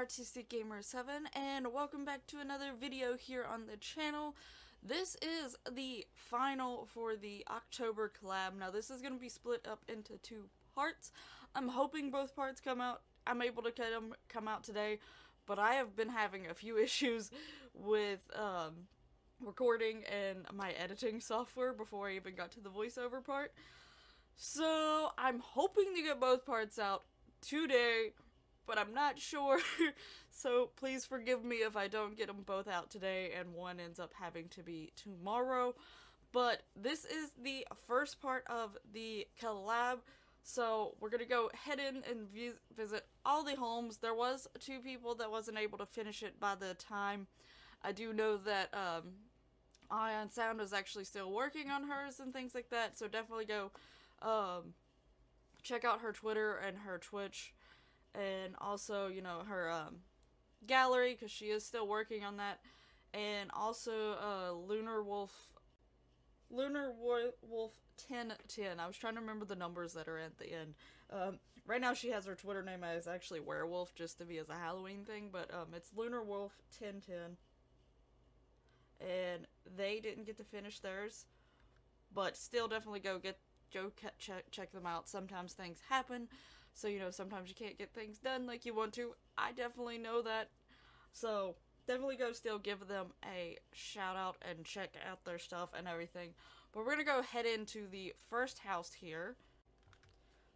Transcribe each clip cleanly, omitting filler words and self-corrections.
Artistic Gamer 7 and welcome back to another video here on the channel. This is the final for the October collab. Now this is going to be split up into two parts. I'm hoping both parts come out. I'm able to get them come out today, but I have been having a few issues with recording and my editing software before I even got to the voiceover part. So I'm hoping to get both parts out today, but I'm not sure, so please forgive me if I don't get them both out today and one ends up having to be tomorrow. But this is the first part of the collab, so we're gonna go head in and visit all the homes. There was two people that wasn't able to finish it by the time. I do know that Ion Sound is actually still working on hers and things like that, so definitely go check out her Twitter and her Twitch. And also, you know, her gallery, because she is still working on that. And also Lunar Wolf 1010. I was trying to remember the numbers that are at the end. Right now she has her Twitter name as actually Werewolf, just to be as a Halloween thing, but it's Lunar Wolf 1010. And they didn't get to finish theirs, but still definitely go check them out. Sometimes things happen, so you know, sometimes you can't get things done like you want to. I definitely know that, so definitely go still give them a shout out and check out their stuff and everything. But we're gonna go head into the first house here.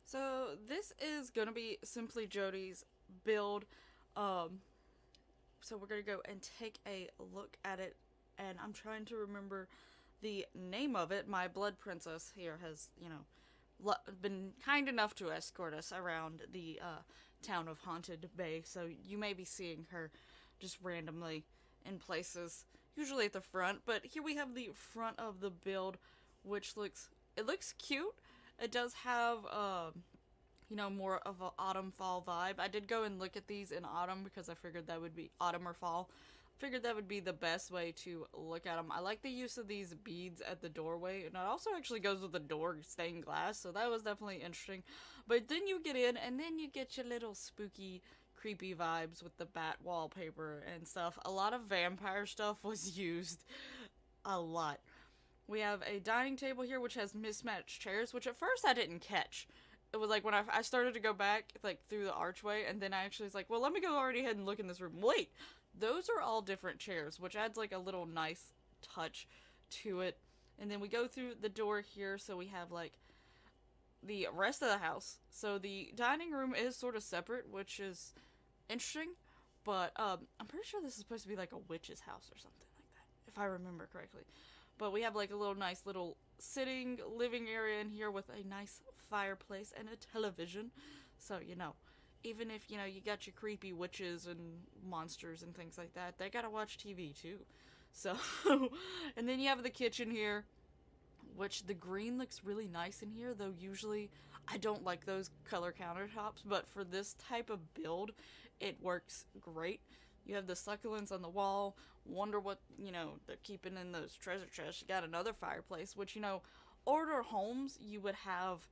So this is gonna be SimplyJodie's build. So we're gonna go and take a look at it, and I'm trying to remember the name of it. My blood princess here has, you know, been kind enough to escort us around the town of Haunted Bay, so you may be seeing her just randomly in places, usually at the front. But here we have the front of the build, which looks cute. It does have you know, more of an autumn fall vibe. I did go and look at these in autumn because I figured that would be autumn or fall. Figured that would be the best way to look at them. I like the use of these beads at the doorway, and it also actually goes with the door stained glass, so that was definitely interesting. But then you get in, and then you get your little spooky, creepy vibes with the bat wallpaper and stuff. A lot of vampire stuff was used. A lot. We have a dining table here, which has mismatched chairs, which at first I didn't catch. It was like when I started to go back, like, through the archway, and then I actually was like, well, let me go already ahead and look in this room. Wait! Those are all different chairs, which adds like a little nice touch to it. And then we go through the door here, so we have like the rest of the house. So the dining room is sort of separate, which is interesting. But I'm pretty sure this is supposed to be like a witch's house or something like that, if I remember correctly. But we have like a little nice little sitting living area in here with a nice fireplace and a television. So, you know, even if, you know, you got your creepy witches and monsters and things like that, they gotta watch TV too. So, and then you have the kitchen here, which the green looks really nice in here, though usually I don't like those color countertops, but for this type of build, it works great. You have the succulents on the wall. Wonder what, you know, they're keeping in those treasure chests. You got another fireplace, which, you know, older homes, you would have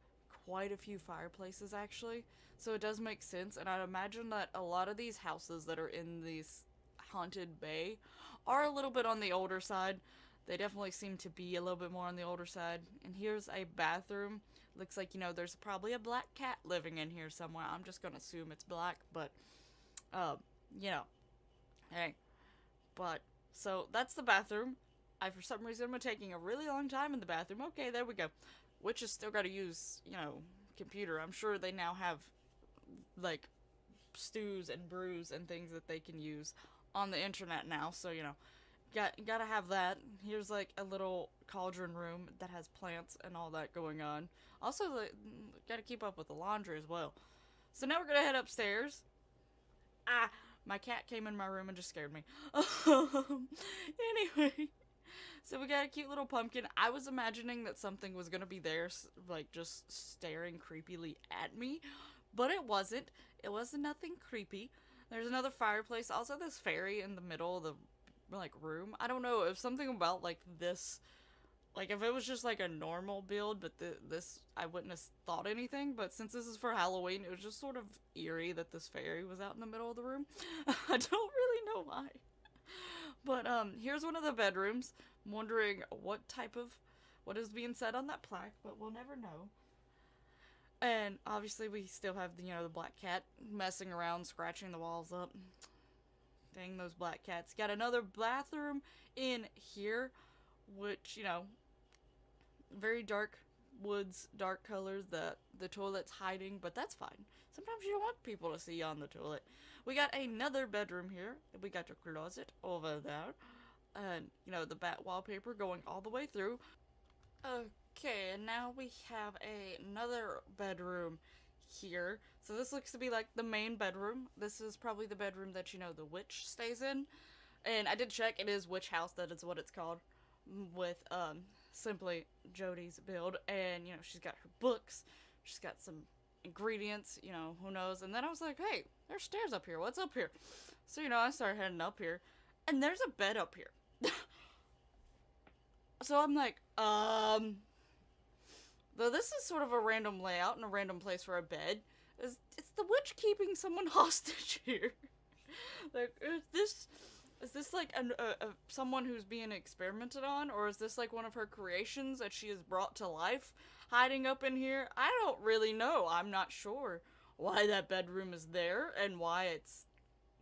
quite a few fireplaces actually, so it does make sense. And I'd imagine that a lot of these houses that are in this Haunted Bay are a little bit on the older side. They definitely seem to be a little bit more on the older side. And here's a bathroom. Looks like, you know, there's probably a black cat living in here somewhere. I'm just gonna assume it's black, but you know, hey. But so that's the bathroom. For some reason, I'm taking a really long time in the bathroom. Okay, there we go. Witches still got to use, you know, computer. I'm sure they now have, like, stews and brews and things that they can use on the internet now. So, you know, gotta have that. Here's, like, a little cauldron room that has plants and all that going on. Also, like, gotta keep up with the laundry as well. So now we're gonna head upstairs. My cat came in my room and just scared me. Anyway. So we got a cute little pumpkin. I was imagining that something was gonna be there, like, just staring creepily at me, but it wasn't. It wasn't nothing creepy. There's another fireplace. Also, this fairy in the middle of the, like, room. I don't know if something about, like, this Like, if it was just, like, a normal build, but this, I wouldn't have thought anything, but since this is for Halloween, it was just sort of eerie that this fairy was out in the middle of the room. I don't really know why. But, here's one of the bedrooms. I'm wondering what is being said on that plaque, but we'll never know. And, obviously, we still have, the black cat messing around, scratching the walls up. Dang, those black cats. Got another bathroom in here, which, very dark woods, dark colors that the toilet's hiding, but that's fine. Sometimes you don't want people to see you on the toilet. We got another bedroom here. We got a closet over there. And, the bat wallpaper going all the way through. Okay, and now we have another bedroom here. So this looks to be like the main bedroom. This is probably the bedroom that, the witch stays in. And I did check, it is Witch House, that is what it's called. With, SimplyJodie's Build, and, she's got her books, she's got some ingredients, who knows, and then I was like, hey, there's stairs up here, what's up here? So, I started heading up here, and there's a bed up here. So I'm like, though this is sort of a random layout and a random place for a bed, it's the witch keeping someone hostage here. Like, is this like someone who's being experimented on, or is this like one of her creations that she has brought to life, hiding up in here? I don't really know. I'm not sure why that bedroom is there and why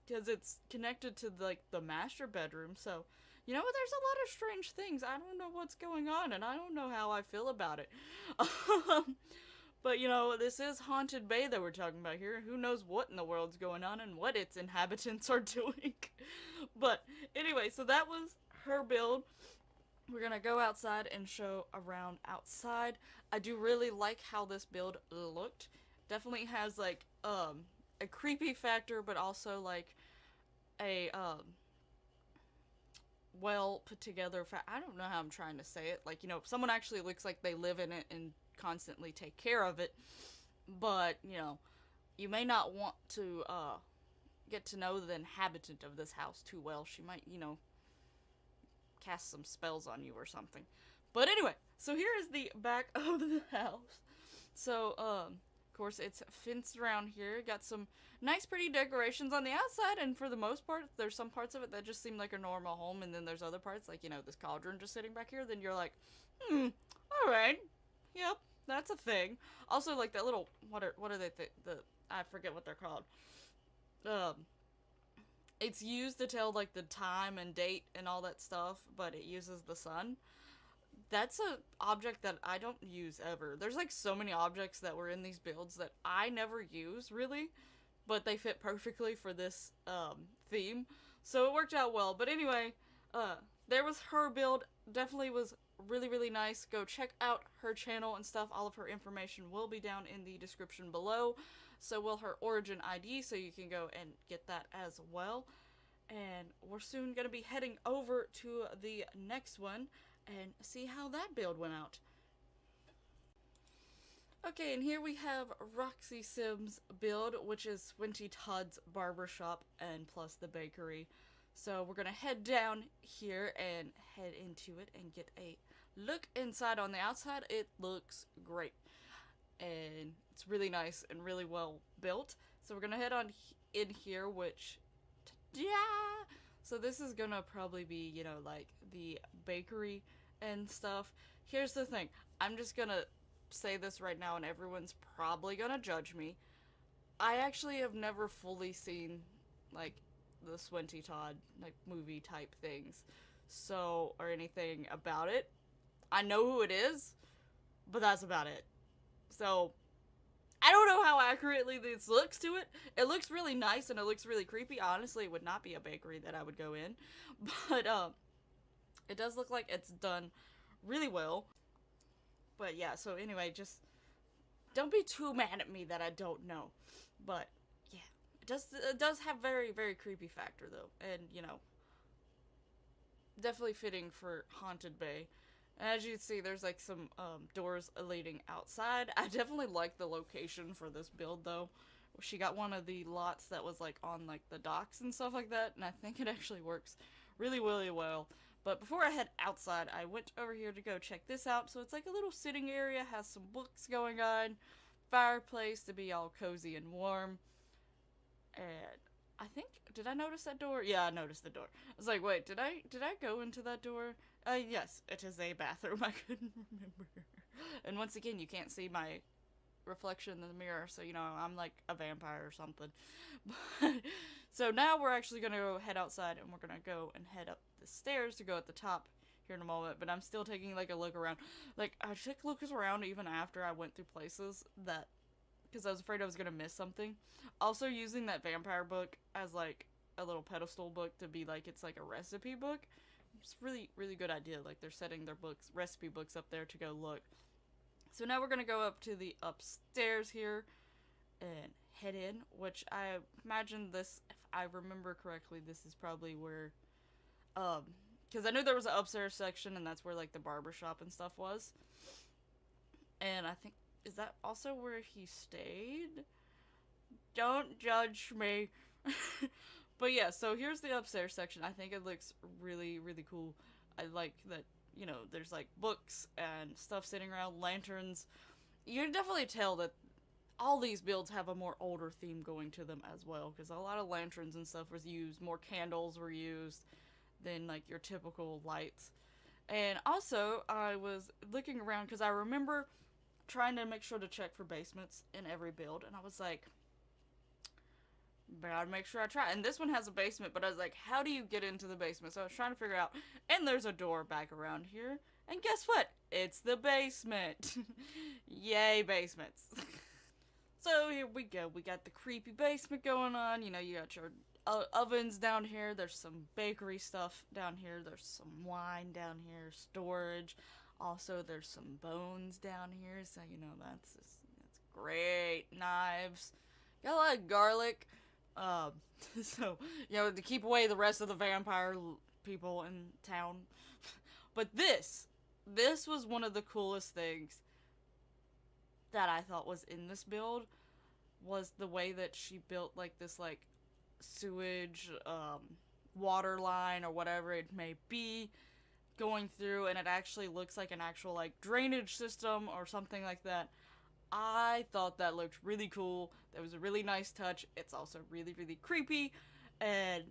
because it's connected to like the master bedroom. So, there's a lot of strange things. I don't know what's going on, and I don't know how I feel about it. But, this is Haunted Bay that we're talking about here. Who knows what in the world's going on and what its inhabitants are doing. But, anyway, so that was her build. We're gonna go outside and show around outside. I do really like how this build looked. Definitely has, like, a creepy factor, but also, like, a, well put together I don't know how I'm trying to say it. Like, someone actually looks like they live in it and constantly take care of it, but you may not want to get to know the inhabitant of this house too well. She might cast some spells on you or something. But anyway, so here is the back of the house. So of course it's fenced around here, got some nice pretty decorations on the outside, and for the most part there's some parts of it that just seem like a normal home, and then there's other parts like this cauldron just sitting back here, then you're like, alright, yep, that's a thing. Also, like, that little, what are they, I forget what they're called. It's used to tell, like, the time and date and all that stuff, but it uses the sun. That's a object that I don't use ever. There's, like, so many objects that were in these builds that I never use, really, but they fit perfectly for this, theme. So it worked out well. But anyway, there was her build. Definitely was really, really nice. Go check out her channel and stuff. All of her information will be down in the description below. So will her origin ID, so you can go and get that as well. And we're soon going to be heading over to the next one and see how that build went out. Okay, and here we have RoxxySims build, which is Squinty Todd's barbershop and plus the bakery. So we're going to head down here and head into it and get a look inside. On the outside. It looks great. And it's really nice and really well built. So we're going to head on in here, which, yeah. So this is going to probably be, like the bakery and stuff. Here's the thing. I'm just going to say this right now and everyone's probably going to judge me. I actually have never fully seen, like, the Squinty Todd, like, movie type things, so, or anything about it. I know who it is, but that's about it. So, I don't know how accurately this looks to it. It looks really nice and it looks really creepy. Honestly, it would not be a bakery that I would go in, but, it does look like it's done really well. But yeah, so anyway, just don't be too mad at me that I don't know. But yeah, it does have very, very creepy factor though, and definitely fitting for Haunted Bay. And as you can see, there's like some doors leading outside. I definitely like the location for this build though. She got one of the lots that was like on like the docks and stuff like that, and I think it actually works really, really well. But before I head outside, I went over here to go check this out. So it's like a little sitting area, has some books going on, fireplace to be all cozy and warm. And I think, did I notice that door? Yeah, I noticed the door. I was like, wait, did I go into that door? Yes, it is a bathroom. I couldn't remember. And once again, you can't see my reflection in the mirror, so you know I'm like a vampire or something. So now we're actually gonna go head outside, and we're gonna go and head up the stairs to go at the top here in a moment. But I'm still taking like a look around. Like I took looks around even after I went through places that, because I was afraid I was gonna miss something. Also using that vampire book as like a little pedestal book to be like it's like a recipe book. It's really good idea. Like they're setting their recipe books up there to go look. So now we're gonna go up to the upstairs here and head in, which I imagine this, if I remember correctly, this is probably where, because I knew there was an upstairs section and that's where like the barbershop and stuff was. And I think, is that also where he stayed? Don't judge me. But yeah, so here's the upstairs section. I think it looks really cool. I like that, you know, there's like books and stuff sitting around, lanterns. You can definitely tell that all these builds have a more older theme going to them as well, because a lot of lanterns and stuff was used, more candles were used than like your typical lights. And also, I was looking around because I remember trying to make sure to check for basements in every build, and I was like, but I'd make sure I try. And this one has a basement, but I was like, how do you get into the basement? So I was trying to figure out, and there's a door back around here. And guess what? It's the basement. Yay, basements. So here we go. We got the creepy basement going on. You know, you got your ovens down here. There's some bakery stuff down here. There's some wine down here. Storage. Also, there's some bones down here. So, you know, that's great. Knives. Got a lot of garlic. So, you know, to keep away the rest of the vampire people in town. But this was one of the coolest things that I thought was in this build, was the way that she built like this like sewage, water line or whatever it may be going through, and it actually looks like an actual like drainage system or something like that. I thought that looked really cool. That was a really nice touch. It's also really creepy, and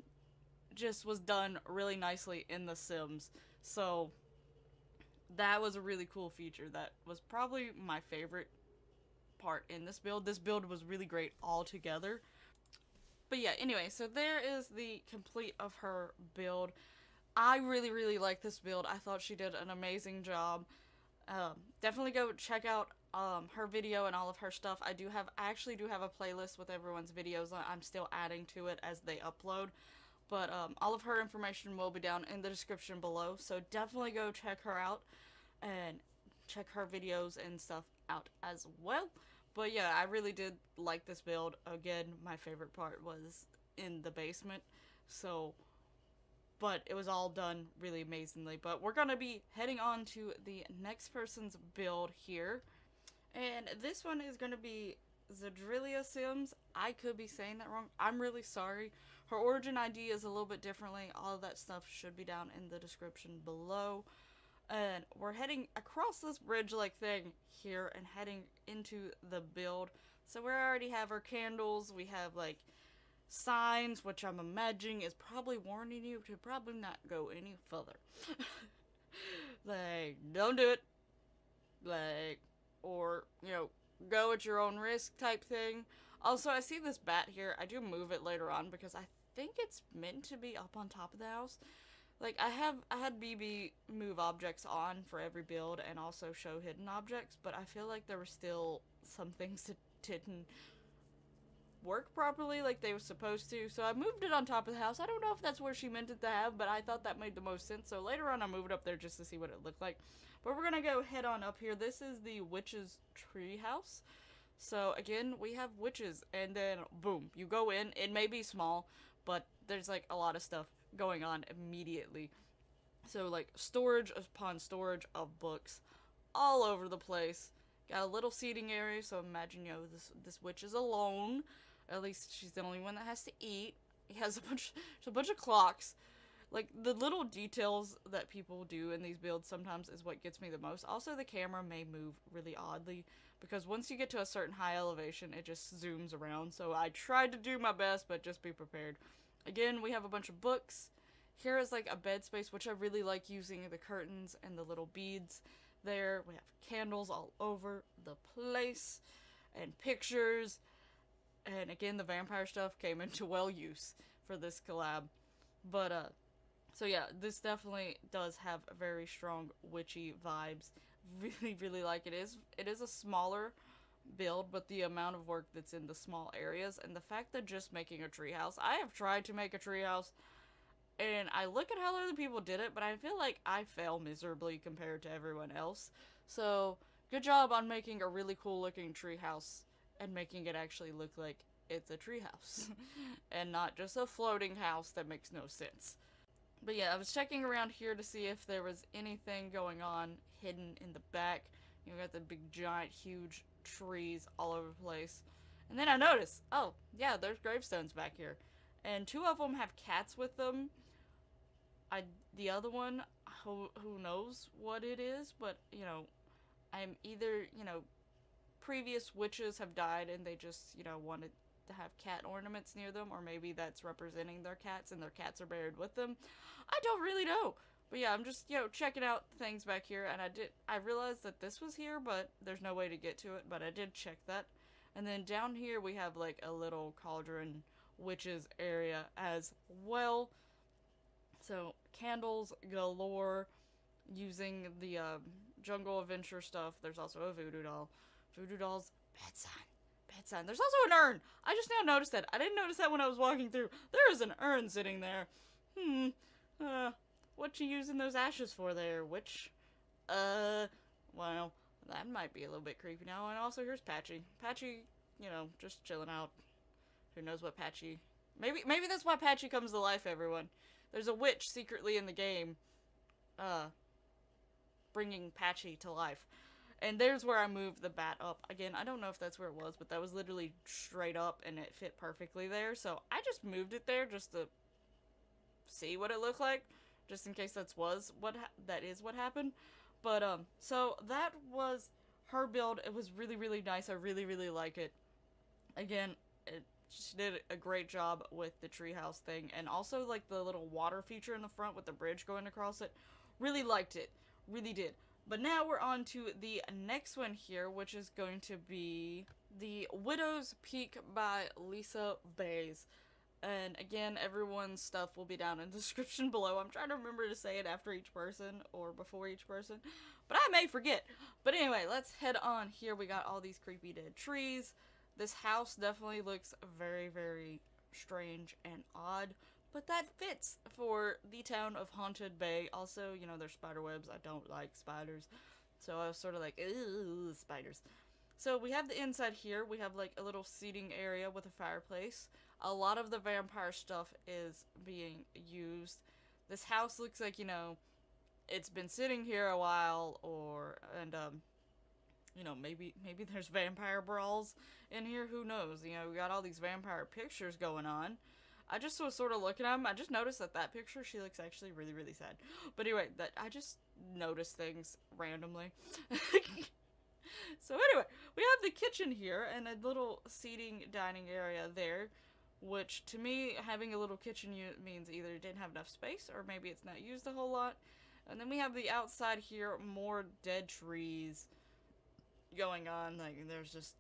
just was done really nicely in The Sims. So that was a really cool feature. That was probably my favorite part in this build. This build was really great all together. But yeah, anyway, so there is the complete of her build. I really like this build. I thought she did an amazing job. Definitely go check out her video and all of her stuff. I actually do have a playlist with everyone's videos. I'm still adding to it as they upload. But all of her information will be down in the description below. So definitely go check her out and check her videos and stuff out as well. But yeah, I really did like this build. Again, my favorite part was in the basement. So, but it was all done really amazingly. But we're gonna be heading on to the next person's build here. And this one is gonna be VeloSims. I could be saying that wrong. I'm really sorry. Her origin ID is a little bit differently. All of that stuff should be down in the description below. And we're heading across this bridge-like thing here and heading into the build. So we already have our candles. We have like signs, which I'm imagining is probably warning you to probably not go any further. Like, don't do it. Like, or, you know, go at your own risk type thing. Also, I see this bat here. I do move it later on because I think it's meant to be up on top of the house. Like, I had BB move objects on for every build and also show hidden objects, but I feel like there were still some things that didn't work properly like they were supposed to, so I moved it on top of the house. I don't know if that's where she meant it to have, but I thought that made the most sense, so later on I moved it up there just to see what it looked like. But we're gonna go head on up here. This is the witch's tree house. So again, we have witches, and then boom, you go in. It may be small, but there's like a lot of stuff going on immediately. So like storage upon storage of books all over the place. Got a little seating area, so imagine, you know, this witch is alone. At least she's the only one that has to eat. He has a bunch of clocks. Like, the little details that people do in these builds sometimes is what gets me the most. Also, the camera may move really oddly, because once you get to a certain high elevation, it just zooms around. So I tried to do my best, but just be prepared. Again, we have a bunch of books. Here is like a bed space, which I really like using the curtains and the little beads there. We have candles all over the place and pictures. And again, the vampire stuff came into well use for this collab. But, so yeah, this definitely does have very strong witchy vibes. Really, really like it. It is a smaller build, but the amount of work that's in the small areas, and the fact that just making a treehouse, I have tried to make a treehouse, and I look at how other people did it, but I feel like I fail miserably compared to everyone else. So, good job on making a really cool looking treehouse and making it actually look like it's a treehouse and not just a floating house that makes no sense. But yeah, I was checking around here to see if there was anything going on hidden in the back. You got the big giant huge trees all over the place. And then I noticed, oh yeah, there's gravestones back here. And 2 of them have cats with them. The other one, who knows what it is, but you know, I'm either, you know, previous witches have died and they just, you know, wanted to have cat ornaments near them, or maybe that's representing their cats and their cats are buried with them. I don't really know. But yeah, I'm just, you know, checking out things back here, and I realized that this was here, but there's no way to get to it, but I did check that. And then down here we have like a little cauldron witches area as well. So candles galore, using the jungle adventure stuff. There's also a voodoo doll. Voodoo doll's bed sign. There's also an urn. I just now noticed that. I didn't notice that when I was walking through. There is an urn sitting there. What you using those ashes for there, witch? Well, that might be a little bit creepy now. And also here's Patchy. Patchy, you know, just chilling out. Who knows what Patchy... Maybe that's why Patchy comes to life, everyone. There's a witch secretly in the game, bringing Patchy to life. And there's where I moved the bat up. Again, I don't know if that's where it was, but that was literally straight up and it fit perfectly there. So I just moved it there just to see what it looked like, just in case that is what happened. But so that was her build. It was really, really nice. I really, really like it. Again, she did a great job with the treehouse thing, and also like the little water feature in the front with the bridge going across it. Really liked it. Really did. But now we're on to the next one here, which is going to be the Widow's Peak by Lissa Bays. And again, everyone's stuff will be down in the description below. I'm trying to remember to say it after each person or before each person, but I may forget. But anyway, let's head on here. We got all these creepy dead trees. This house definitely looks very, very strange and odd, but that fits for the town of Haunted Bay. Also, you know, there's spider webs. I don't like spiders. So I was sort of like, ooh, spiders. So we have the inside here. We have like a little seating area with a fireplace. A lot of the vampire stuff is being used. This house looks like, you know, it's been sitting here a while, you know, maybe there's vampire brawls in here. Who knows? You know, we got all these vampire pictures going on. I just was sort of looking at them. I just noticed that picture, she looks actually really, really sad. But anyway, I just noticed things randomly. So anyway, we have the kitchen here and a little seating dining area there, which to me, having a little kitchen means either it didn't have enough space or maybe it's not used a whole lot. And then we have the outside here, more dead trees going on. Like, there's just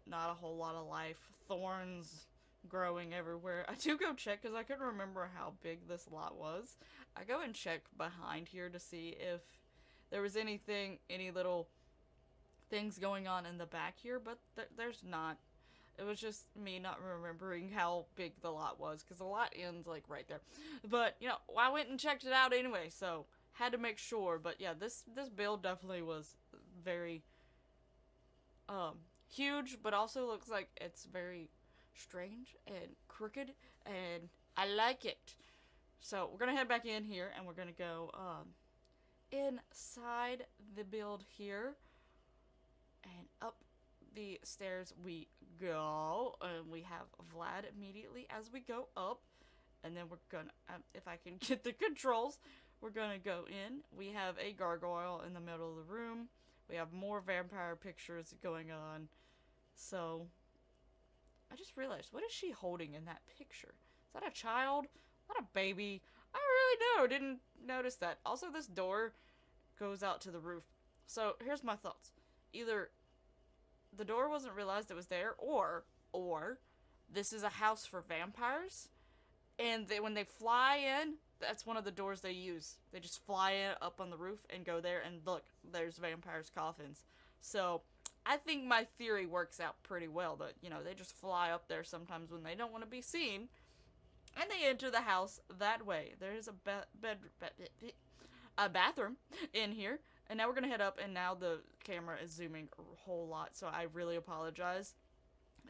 not a whole lot of life. Thorns growing everywhere. I do go check because I couldn't remember how big this lot was. I go and check behind here to see if there was any little things going on in the back here, but there's not. It was just me not remembering how big the lot was, because the lot ends like right there. But you know, I went and checked it out anyway, so had to make sure. But yeah, this build definitely was very huge, but also looks like it's very strange and crooked, and I like it. So we're gonna head back in here and we're gonna go inside the build here, and up the stairs we go, and we have Vlad immediately as we go up. And then we're gonna, if I can get the controls, we're gonna go in. We have a gargoyle in the middle of the room. We have more vampire pictures going on. So, I just realized, what is she holding in that picture? Is that a child? Not a baby. I don't really know. Didn't notice that. Also, this door goes out to the roof. So, here's my thoughts. Either the door wasn't realized it was there, or this is a house for vampires, and when they fly in, that's one of the doors they use. They just fly in up on the roof and go there, and look, there's vampires' coffins. So, I think my theory works out pretty well, that, you know, they just fly up there sometimes when they don't want to be seen, and they enter the house that way. There is a bathroom in here, and now we're gonna head up, and now the camera is zooming a whole lot, so I really apologize.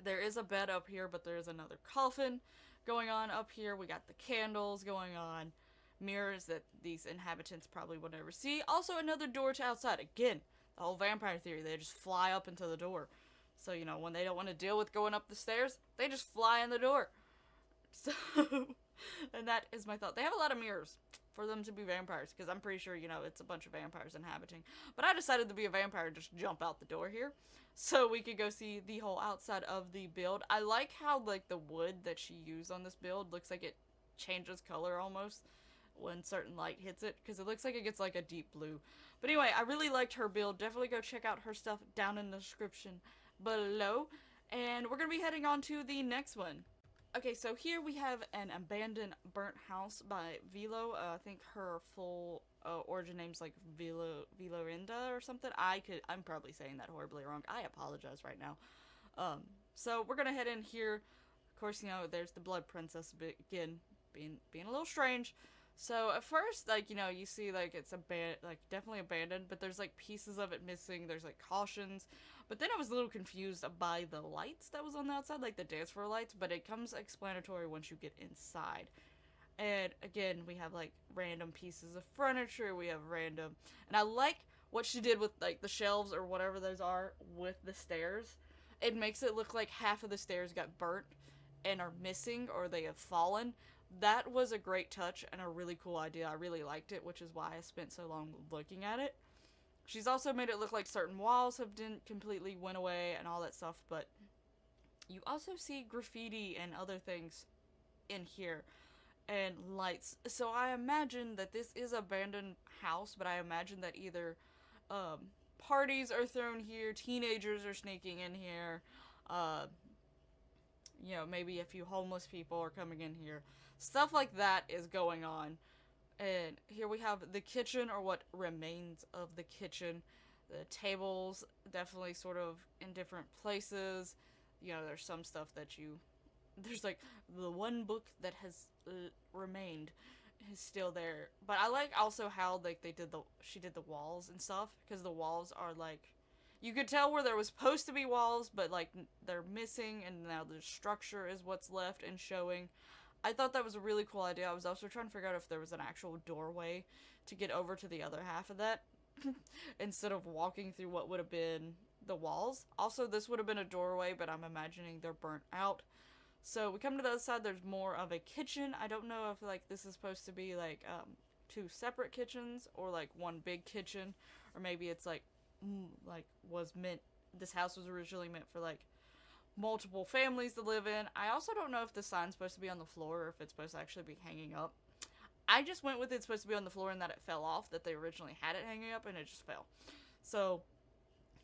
There is a bed up here, but there is another coffin going on up here. We got the candles going on, mirrors that these inhabitants probably will never see. Also, another door to outside. Again, the whole vampire theory, they just fly up into the door. So, you know, when they don't want to deal with going up the stairs, they just fly in the door. So, and that is my thought. They have a lot of mirrors for them to be vampires, because I'm pretty sure, you know, it's a bunch of vampires inhabiting. But I decided to be a vampire and just jump out the door here, so we could go see the whole outside of the build. I like how, like, the wood that she used on this build looks like it changes color almost when certain light hits it, because it looks like it gets, like, a deep blue. But anyway, I really liked her build. Definitely go check out her stuff down in the description below. And we're going to be heading on to the next one. Okay, so here we have an abandoned burnt house by Velo. I think her full origin name's like Velorenda or something. I'm probably saying that horribly wrong. I apologize right now. So we're gonna head in here. Of course, you know, there's the Blood Princess again, being a little strange. So at first, like, you know, you see like it's definitely abandoned, but there's like pieces of it missing. There's like cautions. But then I was a little confused by the lights that was on the outside, like the dance floor lights, but it comes explanatory once you get inside. And again, we have like random pieces of furniture, we have random, and I like what she did with like the shelves or whatever those are with the stairs. It makes it look like half of the stairs got burnt and are missing, or they have fallen. That was a great touch and a really cool idea. I really liked it, which is why I spent so long looking at it. She's also made it look like certain walls didn't completely went away and all that stuff, but you also see graffiti and other things in here, and lights. So I imagine that this is an abandoned house, but I imagine that either parties are thrown here, teenagers are sneaking in here, you know, maybe a few homeless people are coming in here. Stuff like that is going on. And here we have the kitchen, or what remains of the kitchen. The tables definitely sort of in different places. You know, there's some stuff that there's like the one book that has remained is still there. But I like also how like she did the walls and stuff, because the walls are like, you could tell where there was supposed to be walls, but like they're missing, and now the structure is what's left and showing. I thought that was a really cool idea. I was also trying to figure out if there was an actual doorway to get over to the other half of that instead of walking through what would have been the walls. Also, this would have been a doorway, but I'm imagining they're burnt out. So we come to the other side. There's more of a kitchen. I don't know if like this is supposed to be like two separate kitchens, or like one big kitchen, or maybe it's like this house was originally meant for like multiple families to live in. I also don't know if the sign's supposed to be on the floor, or if it's supposed to actually be hanging up. I just went with it's supposed to be on the floor, and that it fell off, that they originally had it hanging up, and it just fell. So,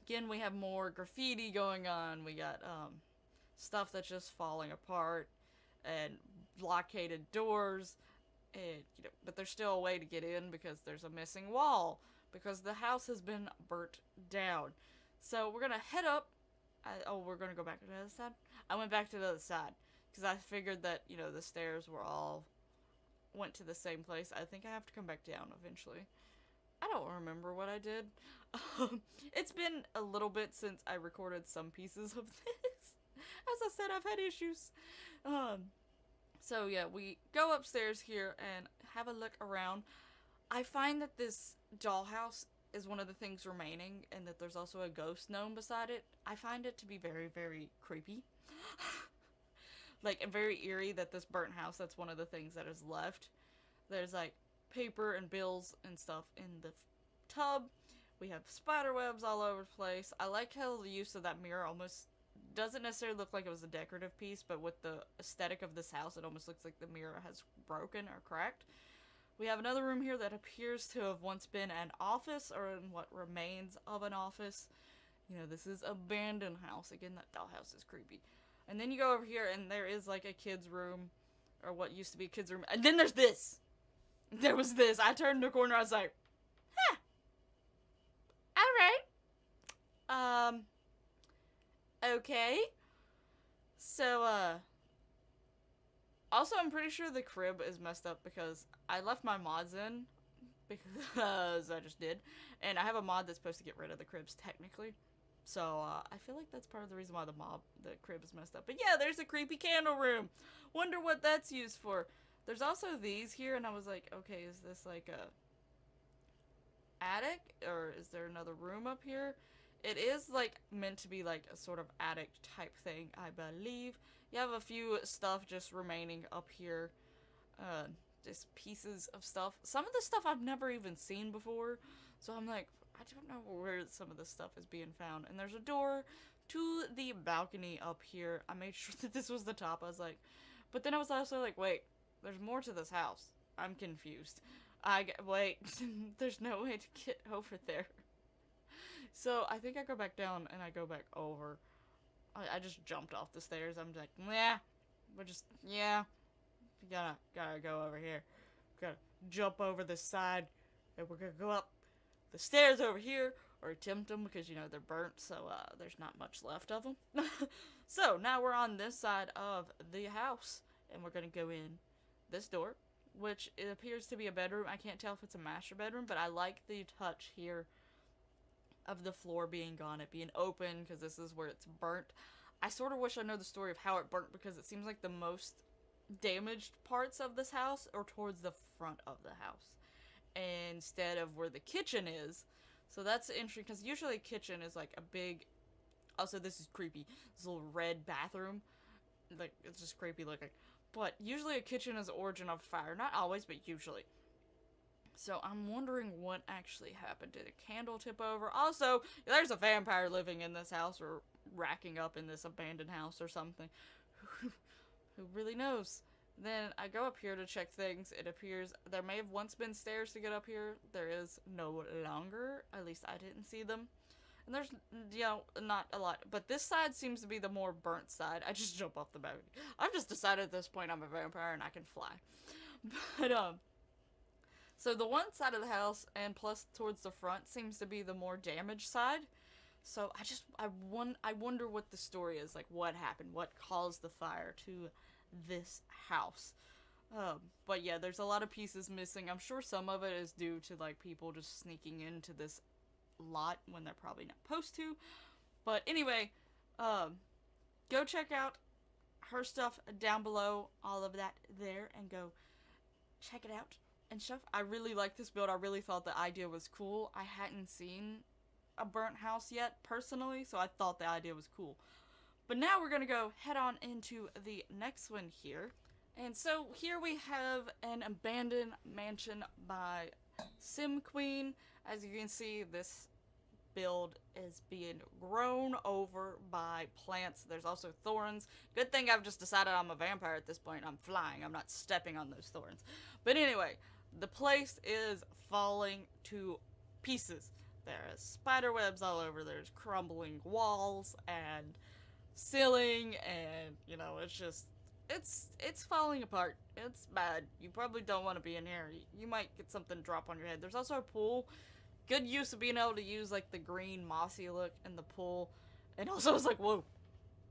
again, we have more graffiti going on. We got stuff that's just falling apart, and blockaded doors, and, you know, but there's still a way to get in because there's a missing wall, because the house has been burnt down. So we're gonna head up. We're gonna go back to the other side? I went back to the other side, because I figured that, you know, the stairs went to the same place. I think I have to come back down eventually. I don't remember what I did. It's been a little bit since I recorded some pieces of this. As I said, I've had issues. So yeah, we go upstairs here and have a look around. I find that this dollhouse is one of the things remaining, and that there's also a ghost gnome beside it. I find it to be very, very creepy. like, and very eerie that this burnt house, that's one of the things that is left. There's, like, paper and bills and stuff in the tub. We have spider webs all over the place. I like how the use of that mirror almost doesn't necessarily look like it was a decorative piece, but with the aesthetic of this house, it almost looks like the mirror has broken or cracked. We have another room here that appears to have once been an office, or in what remains of an office. You know, this is abandoned house. Again, that dollhouse is creepy. And then you go over here, and there is, like, a kid's room, or what used to be a kid's room. And then there's this! There was this. I turned the corner, I was like, huh. Alright. Okay. So, also, I'm pretty sure the crib is messed up because I left my mods in, because I just did, and I have a mod that's supposed to get rid of the cribs, technically. So, I feel like that's part of the reason why the crib is messed up. But yeah, there's a creepy candle room. Wonder what that's used for. There's also these here, and I was like, okay, is this like a attic, or is there another room up here? It is, like, meant to be, like, a sort of attic type thing, I believe. You have a few stuff just remaining up here. Just pieces of stuff. Some of the stuff I've never even seen before. So I'm like, I don't know where some of this stuff is being found. And there's a door to the balcony up here. I made sure that this was the top. I was like, but then I was also like, wait, there's more to this house. I'm confused. Wait, there's no way to get over there. So I think I go back down and I go back over. I just jumped off the stairs. I'm like, yeah, we gotta go over here. We gotta jump over the side, and we're gonna go up the stairs over here, or attempt them, because, you know, they're burnt, so, there's not much left of them. So, now we're on this side of the house, and we're gonna go in this door, which it appears to be a bedroom. I can't tell if it's a master bedroom, but I like the touch here of the floor being gone, it being open, because this is where it's burnt. I sort of wish I know the story of how it burnt, because it seems like the most damaged parts of this house are towards the front of the house, instead of where the kitchen is. So that's interesting, because usually a kitchen is like a big, also this is creepy, this little red bathroom, like, it's just creepy looking, but usually a kitchen is the origin of fire. Not always, but usually. So I'm wondering what actually happened. Did a candle tip over? Also, there's a vampire living in this house, or racking up in this abandoned house or something. Who really knows? Then I go up here to check things. It appears there may have once been stairs to get up here. There is no longer. At least I didn't see them. And there's, you know, not a lot. But this side seems to be the more burnt side. I just jump off the balcony. I've just decided at this point I'm a vampire and I can fly. But, so the one side of the house, and plus towards the front, seems to be the more damaged side. So I wonder what the story is, like what happened, what caused the fire to this house. But yeah, there's a lot of pieces missing. I'm sure some of it is due to, like, people just sneaking into this lot when they're probably not supposed to. But anyway, go check out her stuff down below, all of that there, and go check it out and stuff. I really like this build. I really thought the idea was cool. I hadn't seen a burnt house yet, personally, so I thought the idea was cool. But now we're gonna go head on into the next one here. And so here we have an abandoned mansion by Sim Queen. As you can see, this build is being grown over by plants. There's also thorns. Good thing I've just decided I'm a vampire at this point. I'm flying. I'm not stepping on those thorns. But anyway, the place is falling to pieces. There is spider webs all over. There's crumbling walls and ceiling, and, you know, it's just, it's falling apart. It's bad. You probably don't want to be in here. You might get something drop on your head. There's also a pool. Good use of being able to use, like, the green mossy look in the pool. And also it's like, whoa,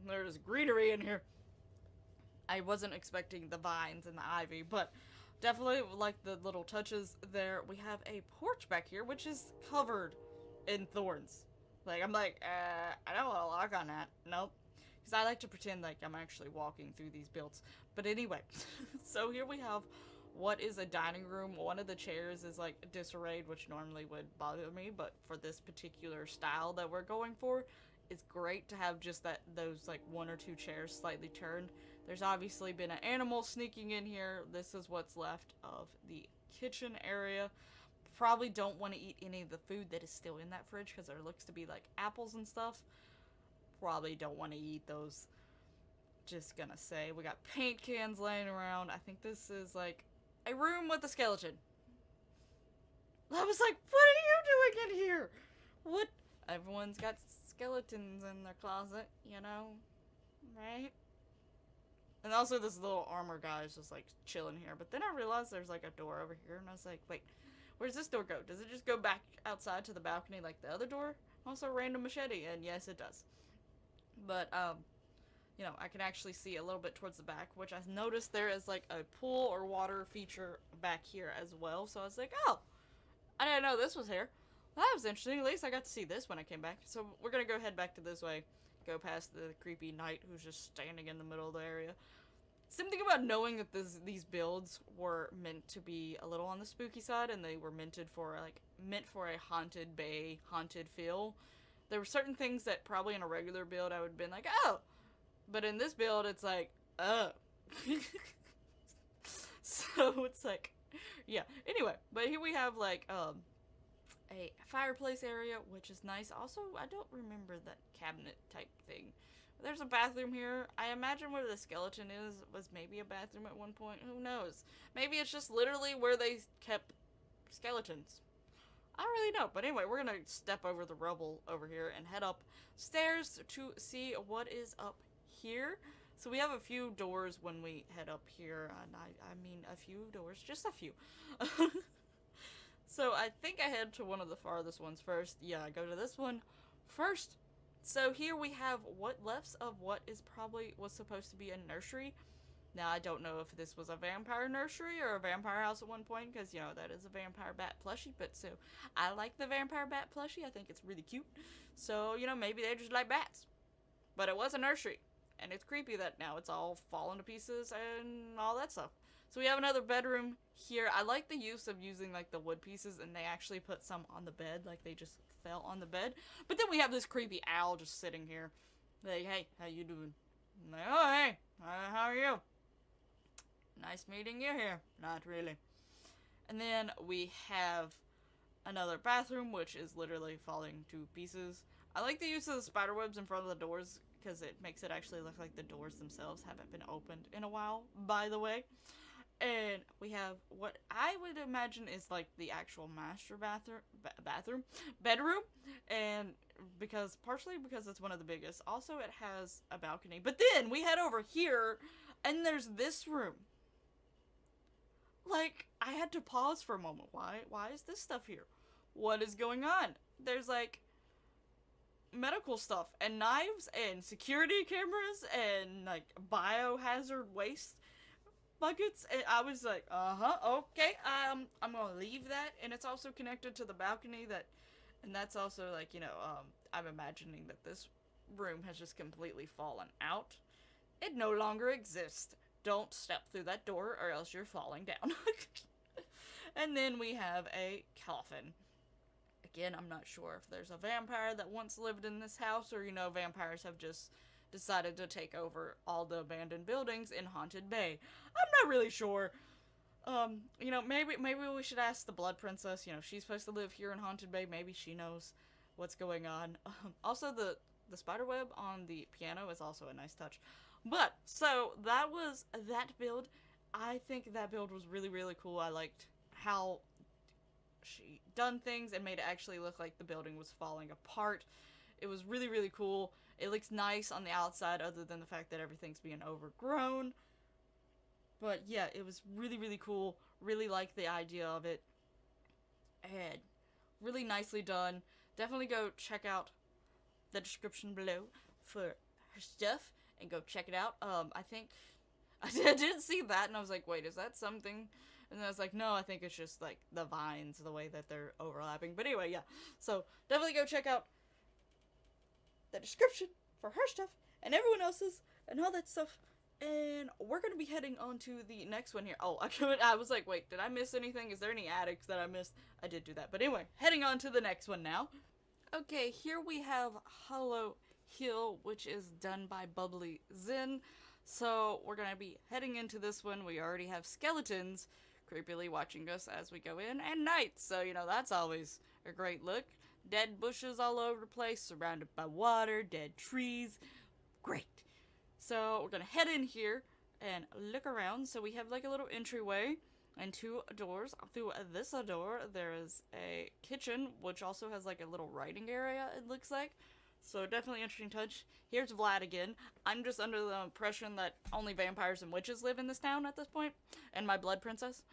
there's greenery in here. I wasn't expecting the vines and the ivy, but definitely like the little touches there. We have a porch back here, which is covered in thorns. Like, I'm like, I don't want to lock on that. Nope. Because I like to pretend like I'm actually walking through these builds. But anyway, so here we have what is a dining room. One of the chairs is, like, disarrayed, which normally would bother me, but for this particular style that we're going for, it's great to have just those like 1 or 2 chairs slightly turned. There's obviously been an animal sneaking in here. This is what's left of the kitchen area. Probably don't want to eat any of the food that is still in that fridge because there looks to be like apples and stuff. Probably don't want to eat those. Just gonna say, we got paint cans laying around. I think this is like a room with a skeleton. I was like, what are you doing in here? What? Everyone's got skeletons in their closet, you know? Right? And also this little armor guy is just like chilling here. But then I realized there's like a door over here, and I was like, wait, where's this door go? Does it just go back outside to the balcony like the other door? Also a random machete, and yes, it does. But, you know, I can actually see a little bit towards the back, which I noticed there is like a pool or water feature back here as well. So I was like, oh, I didn't know this was here. Well, that was interesting. At least I got to see this when I came back. So we're going to go head back to this way, go past the creepy knight who's just standing in the middle of the area. Something about knowing that these builds were meant to be a little on the spooky side, and they were meant for a haunted bay, haunted feel. There were certain things that probably in a regular build I would have been like, oh, but in this build it's like, oh. So it's like, yeah. Anyway, but here we have like a fireplace area, which is nice. Also, I don't remember that cabinet type thing. There's a bathroom here. I imagine where the skeleton was maybe a bathroom at one point. Who knows? Maybe it's just literally where they kept skeletons. I don't really know. But anyway, we're going to step over the rubble over here and head upstairs to see what is up here. So we have a few doors when we head up here. And I mean a few doors. Just a few. So I think I head to one of the farthest ones first. Yeah, I go to this one first. So here we have what left of what was supposed to be a nursery. Now, I don't know if this was a vampire nursery or a vampire house at one point, because, you know, that is a vampire bat plushie, but so, I like the vampire bat plushie. I think it's really cute. So, you know, maybe they just like bats. But it was a nursery, and it's creepy that now it's all falling to pieces and all that stuff. So we have another bedroom here. I like the use of using, like, the wood pieces, and they actually put some on the bed, like they just fell on the bed. But then we have this creepy owl just sitting here. Like, hey, how you doing? I'm like, oh, hey, how are you? Nice meeting you here. Not really. And then we have another bathroom, which is literally falling to pieces. I like the use of the spider webs in front of the doors, because it makes it actually look like the doors themselves haven't been opened in a while, by the way. And we have what I would imagine is like the actual master bedroom, and partially because it's one of the biggest. Also, it has a balcony. But then we head over here, and there's this room. Like, I had to pause for a moment. Why is this stuff here? What is going on? There's like medical stuff and knives and security cameras and like biohazard waste buckets, and I was like, okay, I'm gonna leave that. And it's also connected to the balcony and that's also like, you know, I'm imagining that this room has just completely fallen out. It no longer exists. Don't step through that door or else you're falling down. And then we have a coffin. Again, I'm not sure if there's a vampire that once lived in this house, or, you know, vampires have just decided to take over all the abandoned buildings in Haunted Bay. I'm not really sure. You know, maybe we should ask the Blood Princess. You know, she's supposed to live here in Haunted Bay. Maybe she knows what's going on. Also, the spiderweb on the piano is also a nice touch. But, so, that was that build. I think that build was really, really cool. I liked how she done things and made it actually look like the building was falling apart. It was really, really cool. It looks nice on the outside, other than the fact that everything's being overgrown. But yeah, it was really, really cool. Really liked the idea of it. And really nicely done. Definitely go check out the description below for her stuff and go check it out. I think I didn't see that, and I was like, wait, is that something? And then I was like, no, I think it's just like the vines, the way that they're overlapping. But anyway, yeah. So definitely go check out the description for her stuff and everyone else's and all that stuff. And we're going to be heading on to the next one here. Oh, I was like, wait, did I miss anything? Is there any attics that I missed? I did do that. But anyway, heading on to the next one now. Okay, here we have Hello Hill, which is done by BubblyZen. So we're gonna be heading into this one. We already have skeletons creepily watching us as we go in, and night, so you know that's always a great look. Dead bushes all over the place, surrounded by water, dead trees. Great. So we're gonna head in here and look around. So we have like a little entryway and 2 doors. Through this door, there is a kitchen, which also has like a little writing area, it looks like. So definitely interesting touch. Here's Vlad again. I'm just under the impression that only vampires and witches live in this town at this point, and my blood princess.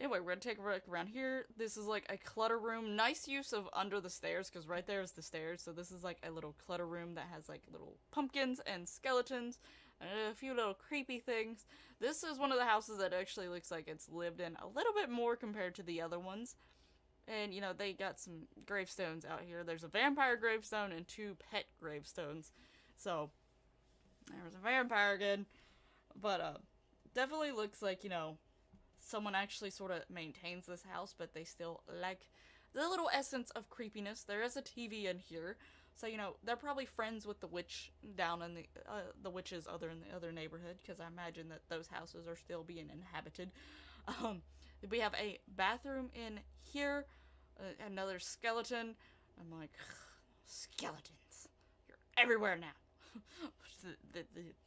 Anyway, we're gonna take a look around here. This is like a clutter room. Nice use of under the stairs, because right there is the stairs. So this is like a little clutter room that has like little pumpkins and skeletons and a few little creepy things. This is one of the houses that actually looks like it's lived in a little bit more compared to the other ones. And, you know, they got some gravestones out here. There's a vampire gravestone and 2 pet gravestones. So, there's a vampire again. But, definitely looks like, you know, someone actually sort of maintains this house, but they still like the little essence of creepiness. There is a TV in here. So, you know, they're probably friends with the witch down in the witches in the other neighborhood, because I imagine that those houses are still being inhabited. We have a bathroom in here. Another skeleton. I'm like, skeletons. You're everywhere now. the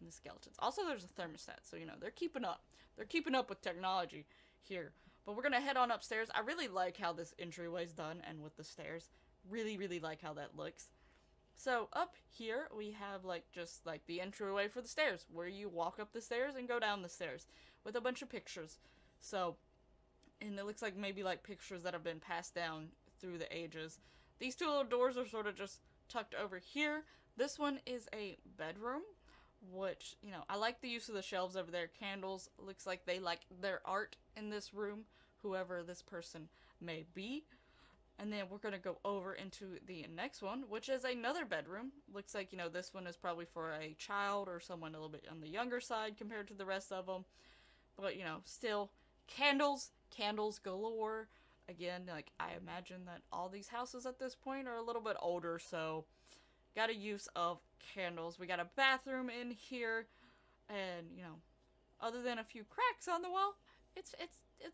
skeletons. Also, there's a thermostat, so, you know, they're keeping up. They're keeping up with technology here. But we're gonna head on upstairs. I really like how this entryway's done, and with the stairs. Really, really like how that looks. So, up here, we have, like, just, like, the entryway for the stairs, where you walk up the stairs and go down the stairs, with a bunch of pictures. So, and it looks like maybe like pictures that have been passed down through the ages. These 2 little doors are sort of just tucked over here. This one is a bedroom, which, you know, I like the use of the shelves over there. Candles, looks like they like their art in this room, whoever this person may be. And then we're going to go over into the next one, which is another bedroom. Looks like, you know, this one is probably for a child or someone a little bit on the younger side compared to the rest of them. But, you know, still candles galore. Again, like, I imagine that all these houses at this point are a little bit older, so got a use of candles. We got a bathroom in here, and, you know, other than a few cracks on the wall, it's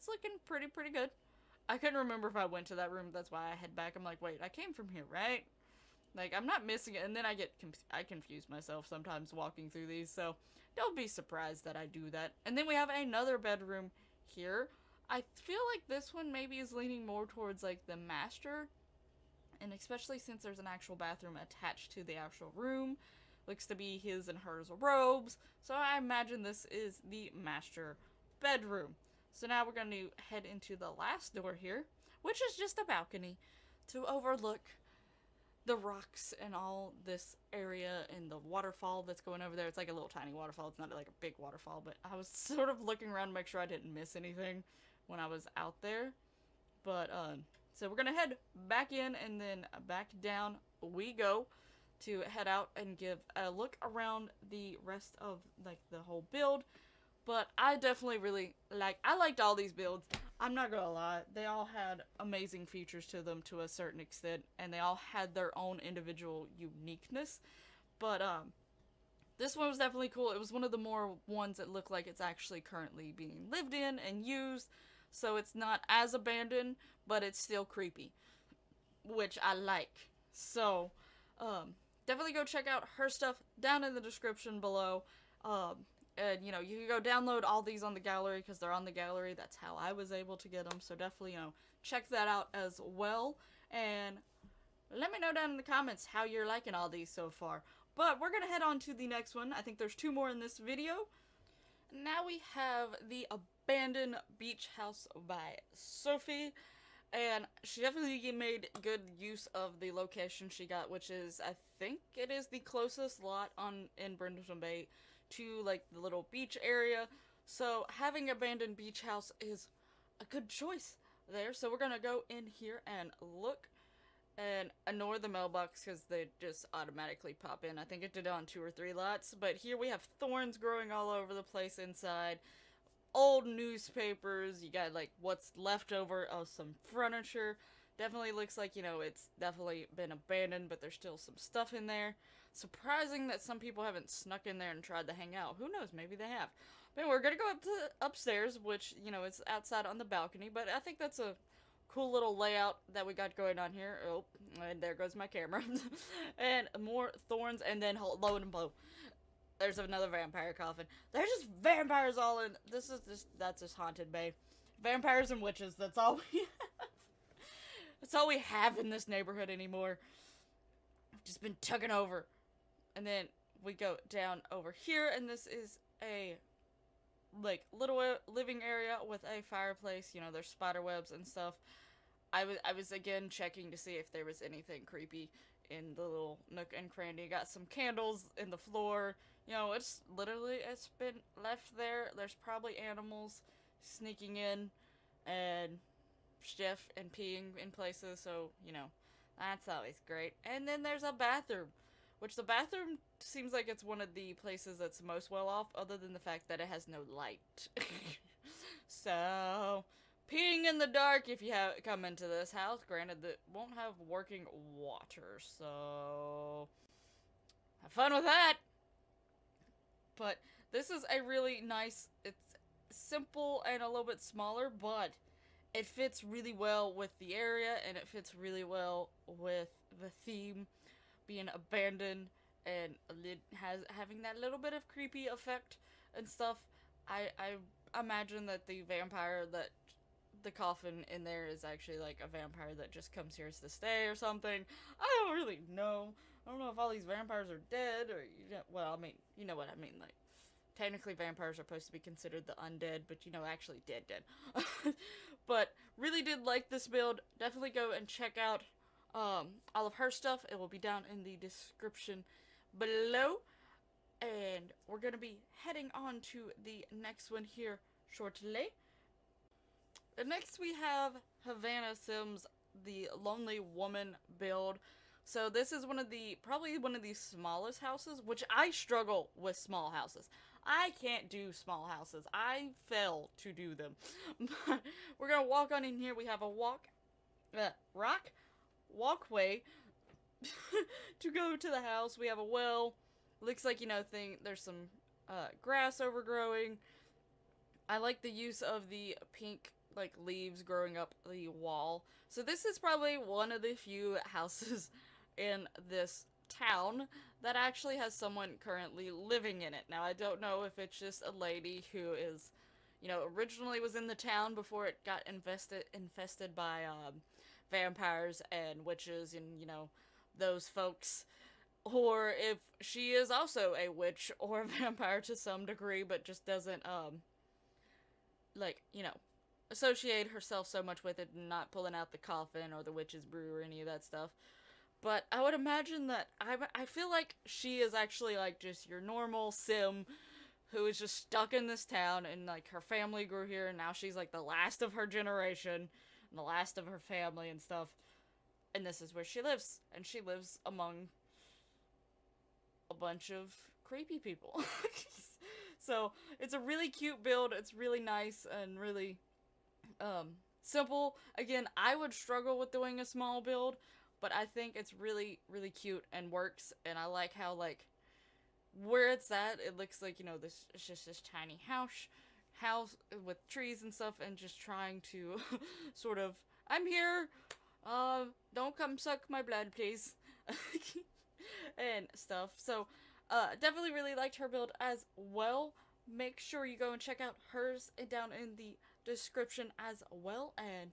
looking pretty good. I couldn't remember if I went to that room. That's why I head back. I'm like, wait, I came from here, right? Like, I'm not missing it. And then I confuse myself sometimes walking through these, so don't be surprised that I do that. And then we have another bedroom here. I feel like this one maybe is leaning more towards, like, the master. And especially since there's an actual bathroom attached to the actual room. Looks to be his and hers robes. So I imagine this is the master bedroom. So now we're going to head into the last door here, which is just a balcony to overlook the rocks and all this area and the waterfall that's going over there. It's like a little tiny waterfall. It's not like a big waterfall, but I was sort of looking around to make sure I didn't miss anything when I was out there. But, so we're going to head back in and then back down we go to head out and give a look around the rest of, like, the whole build. But I definitely really I liked all these builds. I'm not gonna lie, they all had amazing features to them to a certain extent, and they all had their own individual uniqueness. But, this one was definitely cool. It was one of the more ones that look like it's actually currently being lived in and used, so it's not as abandoned, but it's still creepy, which I like. So, definitely go check out her stuff down in the description below. And, you know, you can go download all these on the gallery because they're on the gallery. That's how I was able to get them. So definitely, you know, check that out as well. And let me know down in the comments how you're liking all these so far. But we're going to head on to the next one. I think there's 2 more in this video. Now we have the Abandoned Beach House by Sophie. And she definitely made good use of the location she got, which is, I think it is the closest lot in Brindleton Bay to, like, the little beach area. So having abandoned beach house is a good choice there. So we're gonna go in here and look and ignore the mailbox because they just automatically pop in. I think it did on 2 or 3 lots. But here we have thorns growing all over the place inside. Old newspapers. You got, like, what's left over of some furniture. Definitely looks like, you know, it's definitely been abandoned, but there's still some stuff in there. Surprising that some people haven't snuck in there and tried to hang out. Who knows, maybe they have. But anyway, we're gonna go up to upstairs, which, you know, it's outside on the balcony, but I think that's a cool little layout that we got going on here. Oh, and there goes my camera. And more thorns, and then lo and behold, there's another vampire coffin. There's just vampires all in. That's just Haunted Bay. Vampires and witches, that's all we have. That's all we have in this neighborhood anymore. I've just been taken over. And then we go down over here, and this is a, like, little living area with a fireplace. You know, there's spider webs and stuff. I was again checking to see if there was anything creepy in the little nook and cranny. Got some candles in the floor. You know, it's been left there. There's probably animals sneaking in and stuff and peeing in places, so, you know, that's always great. And then there's a bathroom, which the bathroom seems like it's one of the places that's most well off, other than the fact that it has no light. So, peeing in the dark if you come into this house. Granted, that won't have working water, so have fun with that. But this is a really nice, it's simple and a little bit smaller, but it fits really well with the area, and it fits really well with the theme being abandoned, and having that little bit of creepy effect and stuff. I imagine that the vampire, that the coffin in there is actually like a vampire that just comes here to stay or something. I don't really know. I don't know if all these vampires are dead, or, you know, well, I mean, you know what I mean, like, technically vampires are supposed to be considered the undead, but, you know, actually dead. But really did like this build. Definitely go and check out all of her stuff. It will be down in the description below. And we're going to be heading on to the next one here shortly. Next we have VeloSims, the Lonely Woman build. So this is probably one of the smallest houses, which I struggle with small houses. I can't do small houses. I fail to do them. But we're gonna walk on in here. We have a walkway to go to the house. We have a well. Looks like, you know, there's some grass overgrowing. I like the use of the pink, like, leaves growing up the wall. So this is probably one of the few houses in this town that actually has someone currently living in it. Now, I don't know if it's just a lady who is, you know, originally was in the town before it got infested by vampires and witches and, you know, those folks, or if she is also a witch or a vampire to some degree, but just doesn't like, you know, associate herself so much with it, and not pulling out the coffin or the witch's brew or any of that stuff. But I would imagine that I feel like she is actually, like, just your normal sim who is just stuck in this town, and, like, her family grew here, and now she's, like, the last of her generation and the last of her family and stuff, and this is where she lives, and she lives among a bunch of creepy people. So it's a really cute build. It's really nice and really simple. Again, I would struggle with doing a small build, but I think it's really, really cute and works, and I like how, like, where it's at, it looks like, you know, it's just this tiny house with trees and stuff, and just trying to sort of, I'm here, don't come suck my blood, please, and stuff. So, definitely really liked her build as well. Make sure you go and check out hers down in the description as well, and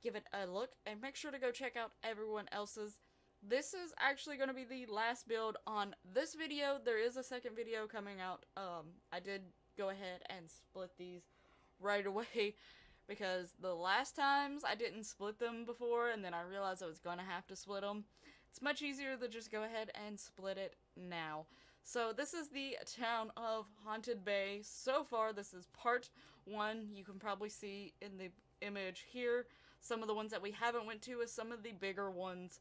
give it a look, and make sure to go check out everyone else's. This is actually going to be the last build on this video. There is a second video coming out. I did go ahead and split these right away, because the last times I didn't split them before, and then I realized I was going to have to split them. It's much easier to just go ahead and split it now. So this is the town of Haunted Bay. So far, this is part 1. You can probably see in the image here some of the ones that we haven't went to is some of the bigger ones.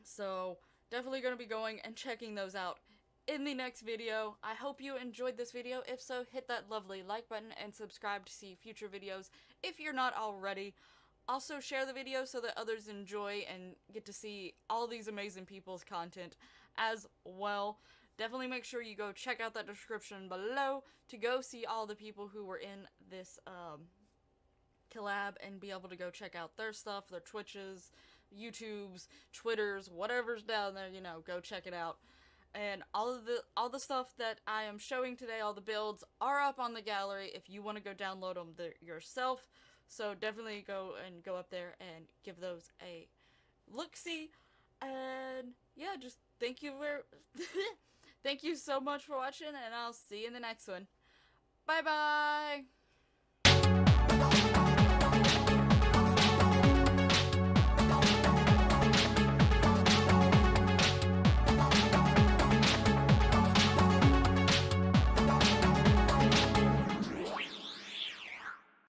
So definitely going to be going and checking those out in the next video. I hope you enjoyed this video. If so, hit that lovely like button and subscribe to see future videos if you're not already. also share the video so that others enjoy and get to see all these amazing people's content as well. Definitely make sure you go check out that description below to go see all the people who were in this collab and be able to go check out their stuff, their Twitches, YouTubes, Twitters, whatever's down there, you know, go check it out. And all the stuff that I am showing today, all the builds, are up on the gallery if you want to go download them yourself. So definitely go up there and give those a look-see. And yeah, just thank you thank you so much for watching, and I'll see you in the next one. Bye bye.